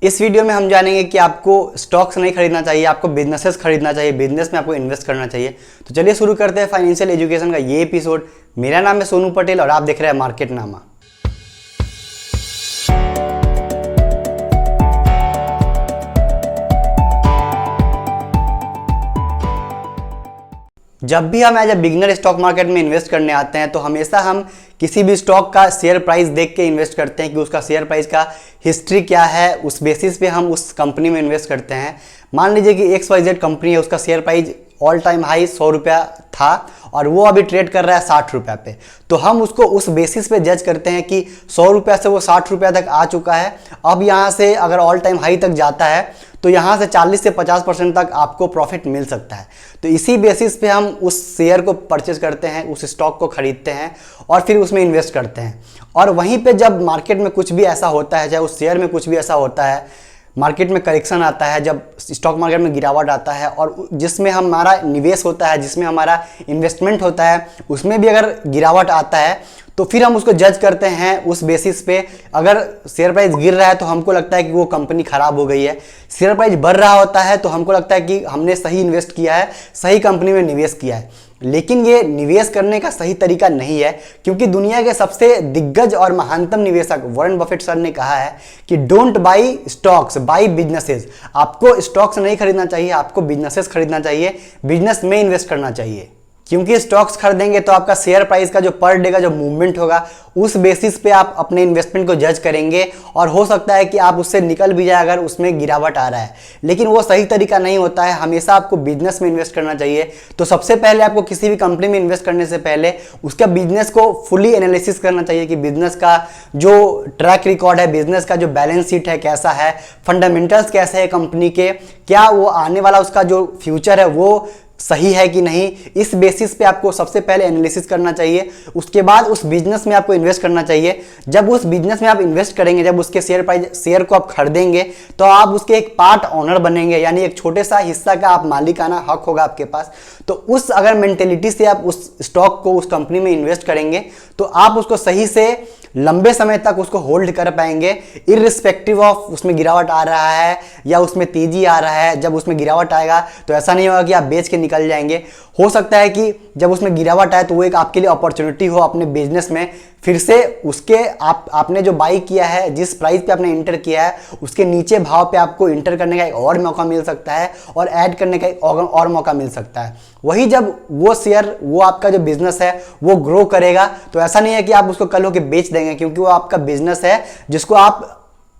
इस वीडियो में हम जानेंगे कि आपको स्टॉक्स नहीं खरीदना चाहिए, आपको बिजनेसेस खरीदना चाहिए, बिजनेस में आपको इन्वेस्ट करना चाहिए। तो चलिए शुरू करते हैं फाइनेंशियल एजुकेशन का ये एपिसोड। मेरा नाम है सोनू पटेल और आप देख रहे हैं मार्केटनामा। जब भी हम as a beginner stock market में इन्वेस्ट करने आते हैं तो हमेशा हम किसी भी स्टॉक का शेयर प्राइस देख के इन्वेस्ट करते हैं कि उसका शेयर प्राइस का हिस्ट्री क्या है। उस बेसिस पे हम उस कंपनी में इन्वेस्ट करते हैं। मान लीजिए कि XYZ कंपनी है, उसका share price all time high 100 रुपया था और वो अभी ट्रेड कर रहा है 60 रुपया पे। तो हम उसको उस बेसिस पे जज करते हैं कि 100 रुपया से वो 60 रुपया तक आ चुका है। अब यहाँ से अगर ऑल टाइम हाई तक जाता है तो यहाँ से 40 से 50% तक आपको प्रॉफिट मिल सकता है। तो इसी बेसिस पे हम उस शेयर को परचेज करते हैं, उस स्टॉक को खरीदते हैं और फिर उसमें इन्वेस्ट करते हैं। और वहीं पे जब मार्केट में कुछ भी ऐसा होता है, चाहे उस शेयर में कुछ भी ऐसा होता है, मार्केट में करेक्शन आता है, जब स्टॉक मार्केट में गिरावट आता है और जिसमें हमारा निवेश होता है, जिसमें हमारा इन्वेस्टमेंट होता है, उसमें भी अगर गिरावट आता है तो फिर हम उसको जज करते हैं उस बेसिस पे। अगर शेयर प्राइस गिर रहा है तो हमको लगता है कि वो कंपनी खराब हो गई है। शेयर प्राइस बढ़ रहा होता है तो हमको लगता है कि हमने सही इन्वेस्ट किया है, सही कंपनी में निवेश किया है। लेकिन ये निवेश करने का सही तरीका नहीं है, क्योंकि दुनिया के सबसे दिग्गज और महानतम निवेशक वॉरेन बफेट सर ने कहा है कि don't buy stocks, by businesses. आपको स्टॉक्स नहीं खरीदना चाहिए, आपको बिजनेसेस खरीदना चाहिए, बिजनेस में इन्वेस्ट करना चाहिए। क्योंकि स्टॉक्स खरीदेंगे तो आपका शेयर प्राइस का जो पर डे का जो मूवमेंट होगा उस बेसिस पे आप अपने इन्वेस्टमेंट को जज करेंगे और हो सकता है कि आप उससे निकल भी जाए अगर उसमें गिरावट आ रहा है। लेकिन वो सही तरीका नहीं होता है। हमेशा आपको बिजनेस में इन्वेस्ट करना चाहिए। तो सबसे पहले आपको किसी भी कंपनी में इन्वेस्ट करने से पहले उसका बिजनेस को फुली एनालिसिस करना चाहिए कि बिजनेस का जो ट्रैक रिकॉर्ड है, बिजनेस का जो बैलेंस शीट है कैसा है, फंडामेंटल्स कैसे है कंपनी के, क्या वो आने वाला उसका जो फ्यूचर है वो सही है कि नहीं। इस बेसिस पे आपको सबसे पहले एनालिसिस करना चाहिए। उसके बाद उस बिजनेस में आपको इन्वेस्ट करना चाहिए। जब उस बिजनेस में आप इन्वेस्ट करेंगे, जब उसके शेयर को आप खरीदेंगे तो आप उसके एक पार्ट ऑनर बनेंगे, यानी एक छोटे सा हिस्सा का आप मालिकाना हक होगा आपके पास। तो उस अगर मेंटेलिटी से आप उस स्टॉक को, उस कंपनी में इन्वेस्ट करेंगे तो आप उसको सही से लंबे समय तक उसको होल्ड कर पाएंगे, इररिस्पेक्टिव ऑफ उसमें गिरावट आ रहा है या उसमें तेजी आ रहा है। जब उसमें गिरावट आएगा तो ऐसा नहीं होगा कि आप बेच के निकल जाएंगे। हो सकता है कि जब उसमें गिरावट आए तो वो एक आपके लिए अपॉर्चुनिटी हो अपने बिजनेस में फिर से उसके आपने जो बाई किया है, जिस प्राइस पे आपने इंटर किया है, उसके नीचे भाव पे आपको इंटर करने का एक और मौका मिल सकता है और ऐड करने का एक और मौका मिल सकता है। वही जब वो शेयर, वो आपका जो बिजनेस है वो ग्रो करेगा तो ऐसा नहीं है कि आप उसको कल होके बेच देंगे, क्योंकि वो आपका बिजनेस है जिसको आप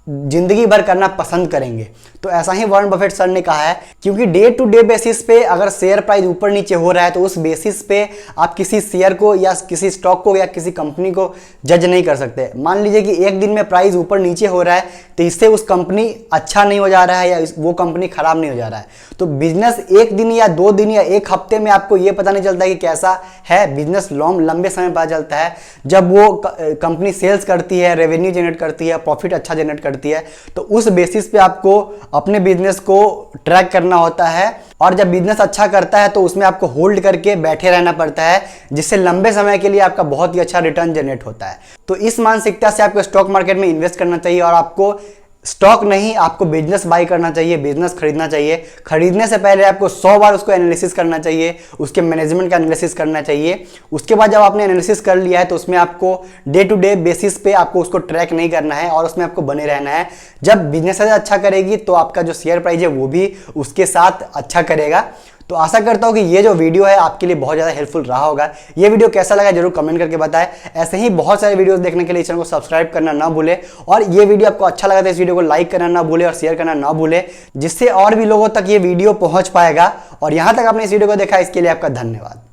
जिंदगी भर करना पसंद करेंगे। तो ऐसा ही वॉरेन बफेट सर ने कहा है, क्योंकि डे टू डे बेसिस पे अगर शेयर प्राइस ऊपर नीचे हो रहा है तो उस बेसिस पे आप किसी शेयर को या किसी स्टॉक को या किसी कंपनी को जज नहीं कर सकते। मान लीजिए कि एक दिन में प्राइस ऊपर नीचे हो रहा है तो इससे उस कंपनी अच्छा नहीं हो जा रहा है या वो कंपनी खराब नहीं हो जा रहा है। तो बिजनेस एक दिन या 2 दिन या एक हफ्ते में आपको ये पता नहीं चलता कि कैसा है बिजनेस। लंबे समय पता चलता है जब वो कंपनी सेल्स करती है, रेवेन्यू जनरेट करती है, प्रॉफिट अच्छा जनरेट करती है। तो उस बेसिस पे आपको अपने बिजनेस को ट्रैक करना होता है और जब बिजनेस अच्छा करता है तो उसमें आपको होल्ड करके बैठे रहना पड़ता है, जिससे लंबे समय के लिए आपका बहुत ही अच्छा रिटर्न जनरेट होता है। तो इस मानसिकता से आपको स्टॉक मार्केट में इन्वेस्ट करना चाहिए और आपको स्टॉक नहीं, आपको बिजनेस बाय करना चाहिए, बिजनेस खरीदना चाहिए। खरीदने से पहले आपको 100 बार उसको एनालिसिस करना चाहिए, उसके मैनेजमेंट का एनालिसिस करना चाहिए। उसके बाद जब आपने एनालिसिस कर लिया है तो उसमें आपको डे टू डे बेसिस पे आपको उसको ट्रैक नहीं करना है और उसमें आपको बने रहना है। जब बिजनेस अच्छा करेगी तो आपका जो शेयर प्राइस है वो भी उसके साथ अच्छा करेगा। तो आशा करता हूँ कि ये जो वीडियो है आपके लिए बहुत ज़्यादा हेल्पफुल रहा होगा। ये वीडियो कैसा लगा जरूर कमेंट करके बताएं। ऐसे ही बहुत सारे वीडियोस देखने के लिए चैनल को सब्सक्राइब करना ना भूले और ये वीडियो आपको अच्छा लगा तो इस वीडियो को लाइक करना ना भूले और शेयर करना ना भूले, जिससे और भी लोगों तक ये वीडियो पहुंच पाएगा। और यहाँ तक आपने इस वीडियो को देखा इसके लिए आपका धन्यवाद।